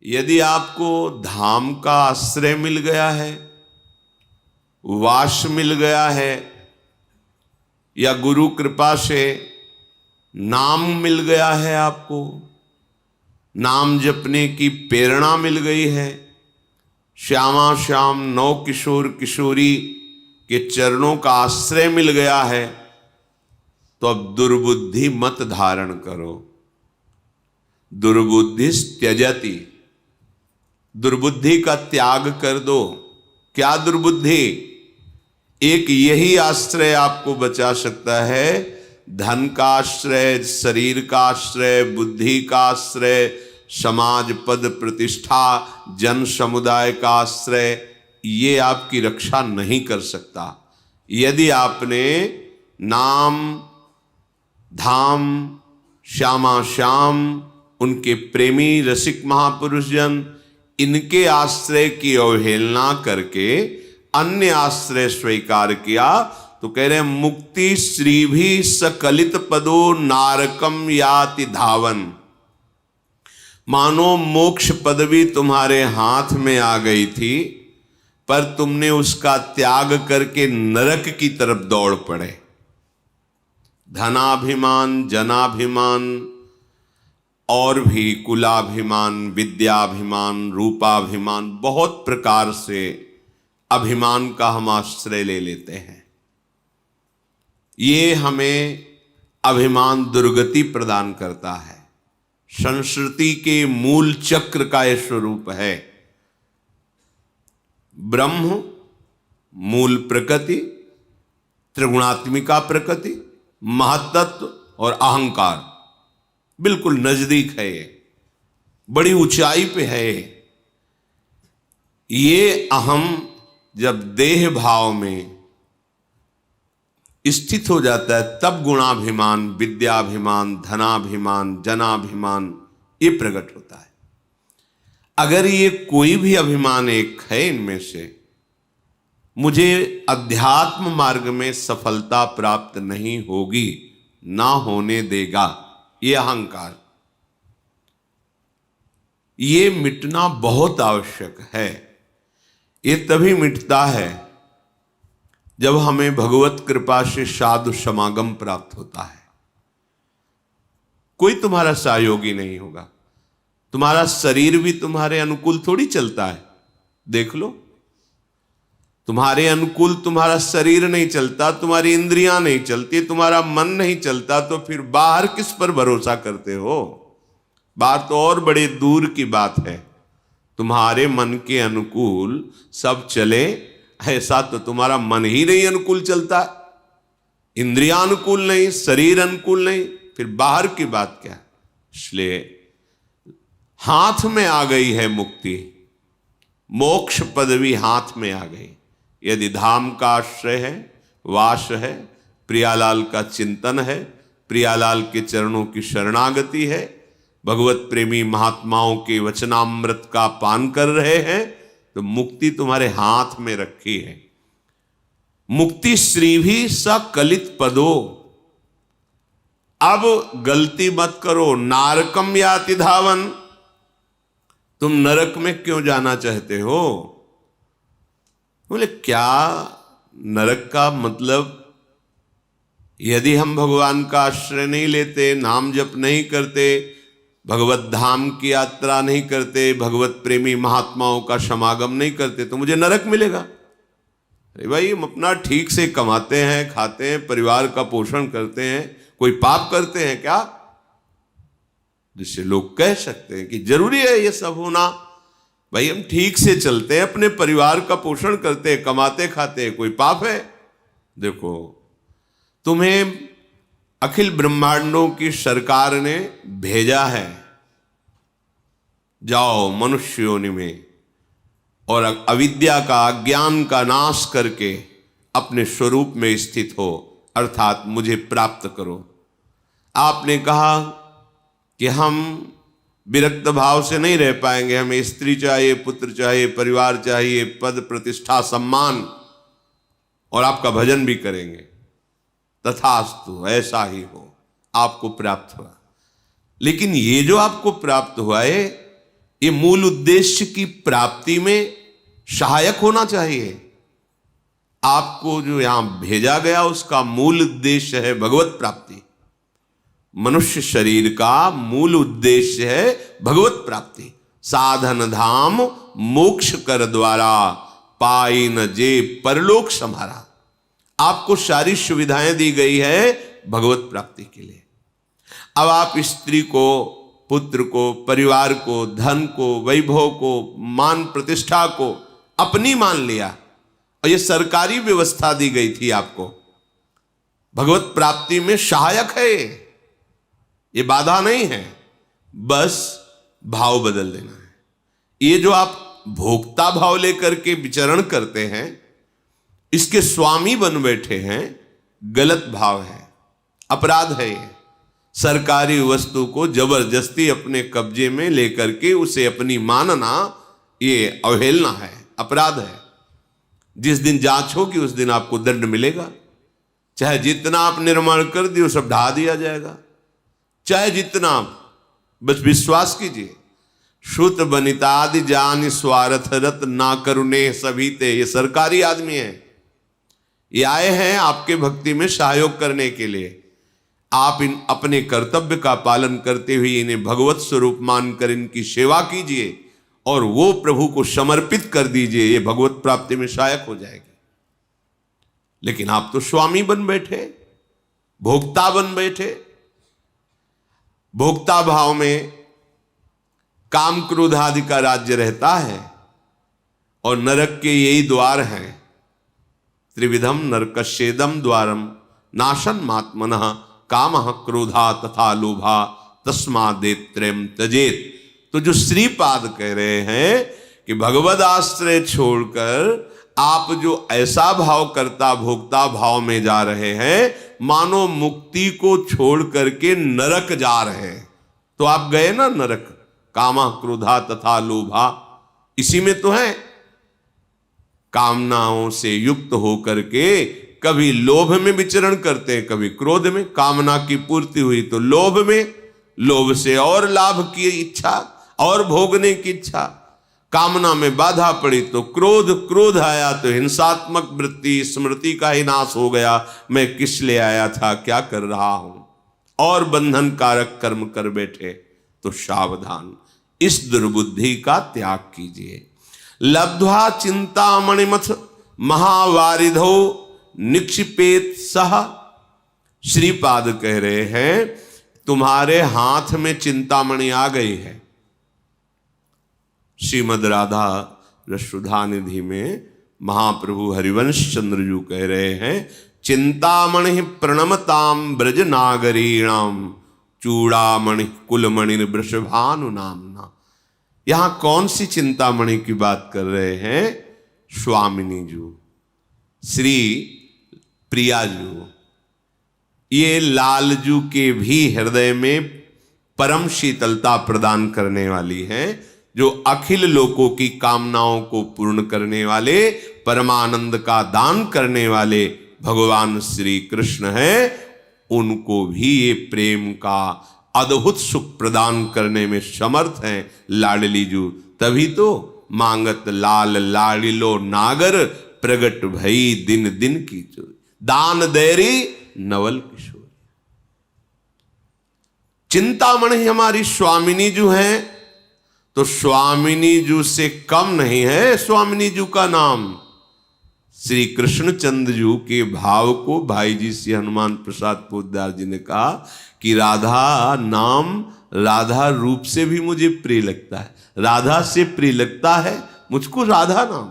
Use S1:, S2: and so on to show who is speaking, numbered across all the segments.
S1: यदि आपको धाम का आश्रय मिल गया है, वास मिल गया है, या गुरु कृपा से नाम मिल गया है, आपको नाम जपने की प्रेरणा मिल गई है, श्यामा श्याम नौ किशोर किशोरी के चरणों का आश्रय मिल गया है, तो अब दुर्बुद्धि मत धारण करो। दुर्बुद्धि त्यजति, दुर्बुद्धि का त्याग कर दो। क्या दुर्बुद्धि? एक यही आश्रय आपको बचा सकता है, धन का आश्रय, शरीर का आश्रय, बुद्धि का आश्रय, समाज पद प्रतिष्ठा, जन समुदाय का आश्रय, ये आपकी रक्षा नहीं कर सकता। यदि आपने नाम, धाम, श्यामा श्याम, उनके प्रेमी रसिक महापुरुष जन, इनके आश्रय की अवहेलना करके अन्य आश्रय स्वीकार किया, तो कह रहे हैं मुक्ति श्री भी सकलित पदो नारकम याति धावन। मानो मोक्ष पदवी तुम्हारे हाथ में आ गई थी, पर तुमने उसका त्याग करके नरक की तरफ दौड़ पड़े। धनाभिमान, जनाभिमान और भी कुलाभिमान, विद्याभिमान, रूपाभिमान, बहुत प्रकार से अभिमान का हम आश्रय ले लेते हैं। ये हमें अभिमान दुर्गति प्रदान करता है। संस्कृति के मूल चक्र का यह स्वरूप है। ब्रह्म, मूल प्रकृति, त्रिगुणात्मिका प्रकृति, महत्त्व और अहंकार, बिल्कुल नजदीक है, ये बड़ी ऊंचाई पे है। ये अहम जब देह भाव में स्थित हो जाता है, तब गुणाभिमान, विद्याभिमान, धनाभिमान, जनाभिमान ये प्रकट होता है। अगर ये कोई भी अभिमान एक है इनमें से, मुझे अध्यात्म मार्ग में सफलता प्राप्त नहीं होगी, ना होने देगा, ये अहंकार, ये मिटना बहुत आवश्यक है। ये तभी मिटता है जब हमें भगवत कृपा से साधु समागम प्राप्त होता है। कोई तुम्हारा सहयोगी नहीं होगा, तुम्हारा शरीर भी तुम्हारे अनुकूल थोड़ी चलता है। देख लो, तुम्हारे अनुकूल तुम्हारा शरीर नहीं चलता, तुम्हारी इंद्रियां नहीं चलती, तुम्हारा मन नहीं चलता, तो फिर बाहर किस पर भरोसा करते हो? बाहर तो और बड़े दूर की बात है। तुम्हारे मन के अनुकूल सब चले, ऐसा तो तुम्हारा मन ही नहीं अनुकूल चलता, इंद्रियां अनुकूल नहीं, शरीर अनुकूल नहीं, फिर बाहर की बात क्या? इसलिए हाथ में आ गई है मुक्ति, मोक्ष पदवी हाथ में आ गई। यदि धाम का आश्रय है, वास है, प्रियालाल का चिंतन है, प्रियालाल के चरणों की शरणागति है, भगवत प्रेमी महात्माओं के वचनामृत का पान कर रहे हैं, तो मुक्ति तुम्हारे हाथ में रखी है। मुक्ति श्री भी सकलित पदो। अब गलती मत करो, नारकम याति धावन। तुम नरक में क्यों जाना चाहते हो? बोले क्या नरक का मतलब? यदि हम भगवान का आश्रय नहीं लेते, नाम जप नहीं करते, भगवत धाम की यात्रा नहीं करते, भगवत प्रेमी महात्माओं का समागम नहीं करते, तो मुझे नरक मिलेगा। अरे भाई, हम अपना ठीक से कमाते हैं, खाते हैं, परिवार का पोषण करते हैं, कोई पाप करते हैं क्या जिससे लोग कह सकते हैं कि जरूरी है ये सब होना? भाई, हम ठीक से चलते हैं, अपने परिवार का पोषण करते हैं, कमाते खाते हैं, कोई पाप है? देखो, तुम्हें अखिल ब्रह्मांडों की सरकार ने भेजा है, जाओ मनुष्य योनि में और अविद्या का, अज्ञान का नाश करके अपने स्वरूप में स्थित हो, अर्थात मुझे प्राप्त करो। आपने कहा कि हम विरक्त भाव से नहीं रह पाएंगे, हमें स्त्री चाहिए, पुत्र चाहिए, परिवार चाहिए, पद प्रतिष्ठा सम्मान, और आपका भजन भी करेंगे। तथास्तु, ऐसा ही हो, आपको प्राप्त हुआ। लेकिन ये जो आपको प्राप्त हुआ है, ये मूल उद्देश्य की प्राप्ति में सहायक होना चाहिए। आपको जो यहां भेजा गया उसका मूल उद्देश्य है भगवत प्राप्ति। मनुष्य शरीर का मूल उद्देश्य है भगवत प्राप्ति। साधन धाम मोक्ष कर द्वारा पाई न जे परलोक सम्हारा। आपको सारी सुविधाएं दी गई है भगवत प्राप्ति के लिए। अब आप स्त्री को, पुत्र को, परिवार को, धन को, वैभव को, मान प्रतिष्ठा को अपनी मान लिया और ये सरकारी व्यवस्था दी गई थी आपको। भगवत प्राप्ति में सहायक है, ये बाधा नहीं है, बस भाव बदल देना है। ये जो आप भोक्ता भाव लेकर के विचरण करते हैं, इसके स्वामी बन बैठे हैं, गलत भाव है, अपराध है। ये सरकारी वस्तु को जबरदस्ती अपने कब्जे में लेकर के उसे अपनी मानना, ये अवहेलना है, अपराध है। जिस दिन जांच होगी उस दिन आपको दंड मिलेगा। चाहे जितना आप निर्माण कर दिए सब ढा दिया जाएगा, चाहे जितना, बस विश्वास कीजिए। श्रुत बनितादि जान स्वार्थ रत ना करुणे सभी ते। ये सरकारी आदमी है, ये आए हैं आपके भक्ति में सहयोग करने के लिए। आप इन अपने कर्तव्य का पालन करते हुए इन्हें भगवत स्वरूप मानकर इनकी सेवा कीजिए और वो प्रभु को समर्पित कर दीजिए, ये भगवत प्राप्ति में सहायक हो जाएगी। लेकिन आप तो स्वामी बन बैठे, भोक्ता बन बैठे। भोक्ता भाव में काम क्रोध आदि का राज्य रहता है और नरक के यही द्वार हैं। त्रिविधम नरकस्येदम द्वारम नाशन मात्मनः कामः क्रोधा तथा लोभा तस्मादेत्रयम् त्यजेत। तो जो श्रीपाद कह रहे हैं कि भगवद आश्रय छोड़कर आप जो ऐसा भाव करता भोक्ता भाव में जा रहे हैं, मानो मुक्ति को छोड़ करके नरक जा रहे हैं। तो आप गए ना नरक, कामा क्रोधा तथा लोभा, इसी में तो है। कामनाओं से युक्त होकर के कभी लोभ में विचरण करते हैं, कभी क्रोध में। कामना की पूर्ति हुई तो लोभ में, लोभ से और लाभ की इच्छा और भोगने की इच्छा। कामना में बाधा पड़ी तो क्रोध, क्रोध आया तो हिंसात्मक वृत्ति, स्मृति का ही नाश हो गया। मैं किस लिए आया था, क्या कर रहा हूं, और बंधन कारक कर्म कर बैठे। तो सावधान, इस दुर्बुद्धि का त्याग कीजिए। लब्ध्वा चिंतामणिमथ महावारिधो निक्षिपेत सह। श्रीपाद कह रहे हैं तुम्हारे हाथ में चिंतामणि आ गई है। श्रीमद राधा रसुधा निधि में महाप्रभु हरिवंश चंद्रजू कह रहे हैं चिंतामणि प्रणमताम ब्रज नागरीणाम चूड़ामणि कुलमणि वृषभानु नामना। यहां कौन सी चिंतामणि की बात कर रहे हैं? स्वामिनी जू, श्री प्रियाजू। ये लालजू के भी हृदय में परम शीतलता प्रदान करने वाली हैं, जो अखिल लोकों की कामनाओं को पूर्ण करने वाले, परमानंद का दान करने वाले भगवान श्री कृष्ण हैं। उनको भी ये प्रेम का अद्भुत सुख प्रदान करने में समर्थ हैं लाडली जू। तभी तो मांगत लाल लाडिलो नागर प्रगट भई दिन दिन की चोरी, दान देरी नवल किशोर। चिंतामणि हमारी स्वामिनी जू हैं, तो स्वामिनी जू से कम नहीं है स्वामिनी जू का नाम। श्री कृष्णचंद्र जू के भाव को भाई जी श्री हनुमान प्रसाद पोद्दार जी ने कहा कि राधा नाम राधा रूप से भी मुझे प्रिय लगता है, राधा से प्रिय लगता है मुझको राधा नाम।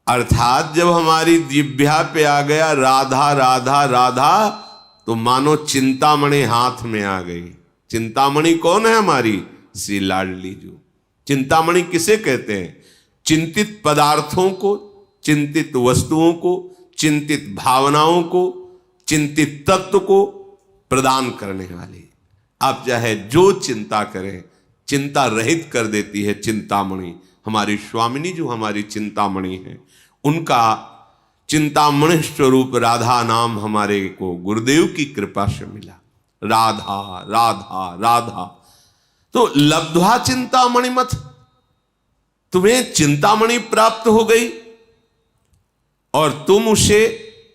S1: अर्थात जब हमारी जिह्वा पे आ गया राधा राधा राधा, तो मानो चिंतामणि हाथ में आ गई। चिंतामणि कौन है हमारी? श्री लाडली जू। चिंतामणि किसे कहते हैं? चिंतित पदार्थों को, चिंतित वस्तुओं को, चिंतित भावनाओं को, चिंतित तत्व को प्रदान करने वाली। आप चाहे जो चिंता करें, चिंता रहित कर देती है चिंतामणि। हमारी स्वामिनी जो हमारी चिंतामणि है, उनका चिंतामणि स्वरूप राधा नाम हमारे को गुरुदेव की कृपा से मिला। राधा राधा राधा। तो लब्ध्वा चिंतामणि मथ, तुम्हें चिंतामणि प्राप्त हो गई और तुम उसे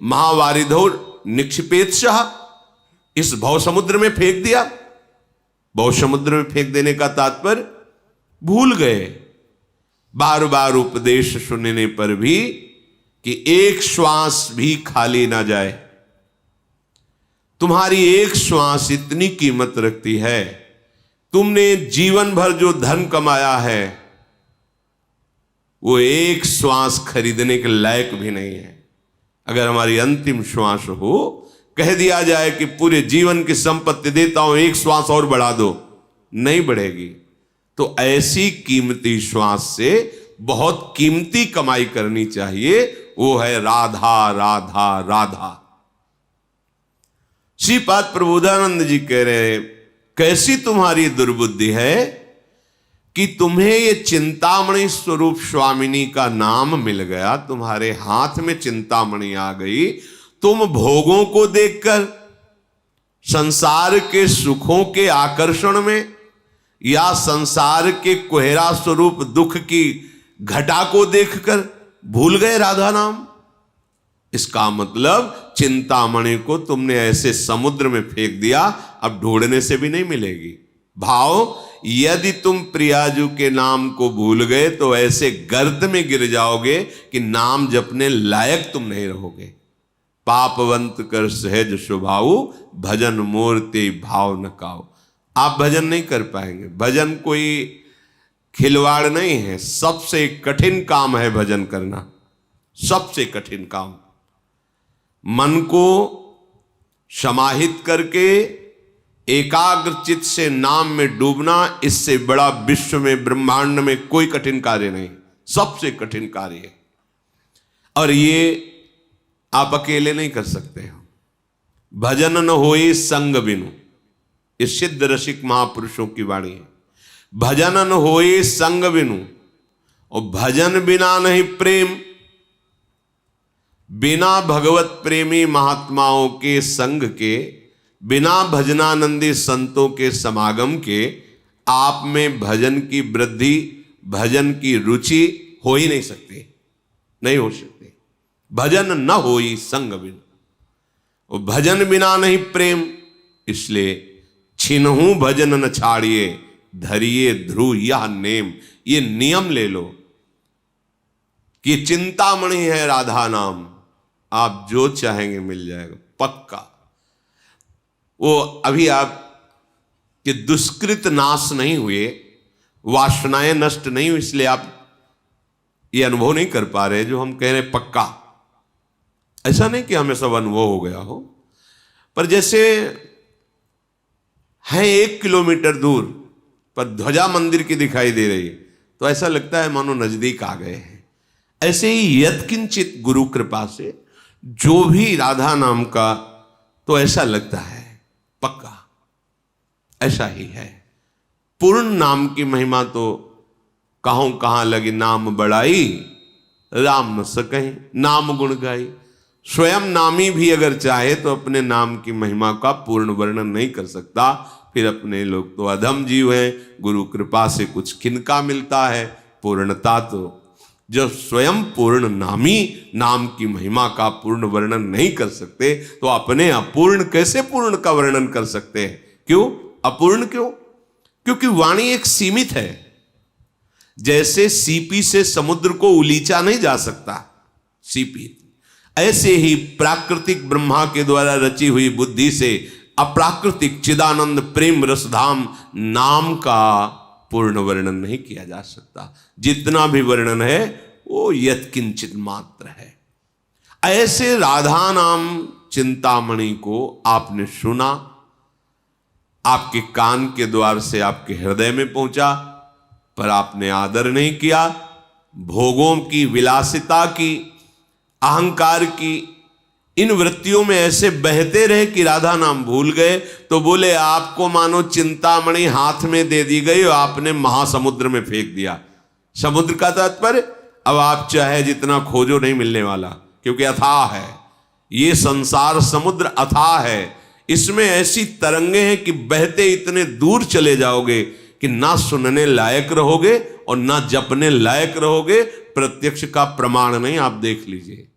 S1: महावारिधो निक्षिपेत्सः, इस भव समुद्र में फेंक दिया। भव समुद्र में फेंक देने का तात्पर्य भूल गए। बार बार उपदेश सुनने पर भी कि एक श्वास भी खाली ना जाए। तुम्हारी एक श्वास इतनी कीमत रखती है, तुमने जीवन भर जो धन कमाया है वो एक श्वास खरीदने के लायक भी नहीं है। अगर हमारी अंतिम श्वास हो, कह दिया जाए कि पूरे जीवन की संपत्ति देता हूं, एक श्वास और बढ़ा दो, नहीं बढ़ेगी। तो ऐसी कीमती श्वास से बहुत कीमती कमाई करनी चाहिए, वो है राधा राधा राधा। श्रीपाद प्रबोधानंद जी कह रहे, कैसी तुम्हारी दुर्बुद्धि है कि तुम्हें ये चिंतामणि स्वरूप स्वामिनी का नाम मिल गया, तुम्हारे हाथ में चिंतामणि आ गई। तुम भोगों को देखकर, संसार के सुखों के आकर्षण में, या संसार के कोहरा स्वरूप दुख की घटा को देखकर भूल गए राधा नाम। इसका मतलब चिंतामणि को तुमने ऐसे समुद्र में फेंक दिया, अब ढूंढने से भी नहीं मिलेगी। भाव, यदि तुम प्रियाजू के नाम को भूल गए तो ऐसे गर्त में गिर जाओगे कि नाम जपने लायक तुम नहीं रहोगे। पापवंत कर सहज स्वभाव, भजन मूर्ति भाव न काओ। आप भजन नहीं कर पाएंगे। भजन कोई खिलवाड़ नहीं है, सबसे कठिन काम है भजन करना, सबसे कठिन काम। मन को समाहित करके एकाग्र चित्त से नाम में डूबना, इससे बड़ा विश्व में ब्रह्मांड में कोई कठिन कार्य नहीं, सबसे कठिन कार्य है। और ये आप अकेले नहीं कर सकते हो। भजन न होए संग बिनु, ये सिद्ध रसिक महापुरुषों की वाणी है। भजन न होए संग बिनु, और भजन बिना नहीं प्रेम। बिना भगवत प्रेमी महात्माओं के संग के, बिना भजनानंदी संतों के समागम के आप में भजन की वृद्धि, भजन की रुचि हो ही नहीं सकती, नहीं हो सकती। भजन न होई संग बिन, और भजन बिना नहीं प्रेम। इसलिए छिनहु भजन न छाड़िए, धरिए ध्रुव यह नेम। ये नियम ले लो कि चिंतामणि है राधा नाम, आप जो चाहेंगे मिल जाएगा पक्का। वो अभी आप कि दुष्कृत नाश नहीं हुए, वासनाएं नष्ट नहीं हुई, इसलिए आप ये अनुभव नहीं कर पा रहे जो हम कह रहे पक्का। ऐसा नहीं कि हमें सब अनुभव हो गया हो, पर जैसे है 1 किलोमीटर दूर पर ध्वजा मंदिर की दिखाई दे रही है तो ऐसा लगता है मानो नजदीक आ गए हैं। ऐसे ही यत्किंचित गुरु कृपा से जो भी राधा नाम का, तो ऐसा लगता है पक्का, ऐसा ही है। पूर्ण नाम की महिमा तो कहूं कहां लगी नाम बढ़ाई, राम न सकहीं नाम गुण गाई। स्वयं नामी भी अगर चाहे तो अपने नाम की महिमा का पूर्ण वर्णन नहीं कर सकता। फिर अपने लोग तो अधम जीव हैं, गुरु कृपा से कुछ किनका मिलता है पूर्णता। तो जब स्वयं पूर्ण नामी नाम की महिमा का पूर्ण वर्णन नहीं कर सकते तो अपने अपूर्ण कैसे पूर्ण का वर्णन कर सकते हैं? क्यों अपूर्ण? क्यों? क्योंकि वाणी एक सीमित है। जैसे सीपी से समुद्र को उलीचा नहीं जा सकता सीपी, ऐसे ही प्राकृतिक ब्रह्मा के द्वारा रची हुई बुद्धि से अप्राकृतिक चिदानंद प्रेम रसधाम नाम का पूर्ण वर्णन नहीं किया जा सकता। जितना भी वर्णन है वो यत्किंचित मात्र है। ऐसे राधा नाम चिंतामणि को आपने सुना, आपके कान के द्वार से आपके हृदय में पहुंचा, पर आपने आदर नहीं किया। भोगों की, विलासिता की, अहंकार की, इन वृत्तियों में ऐसे बहते रहे कि राधा नाम भूल गए। तो बोले आपको मानो चिंतामणि हाथ में दे दी गई और आपने महासमुद्र में फेंक दिया। समुद्र का तात्पर्य अब आप चाहे जितना खोजो नहीं मिलने वाला, क्योंकि अथाह है ये संसार समुद्र, अथाह है। इसमें ऐसी तरंगे हैं कि बहते इतने दूर चले जाओगे कि ना सुनने लायक रहोगे और ना जपने लायक रहोगे, प्रत्यक्ष का प्रमाण नहीं। आप देख लीजिए।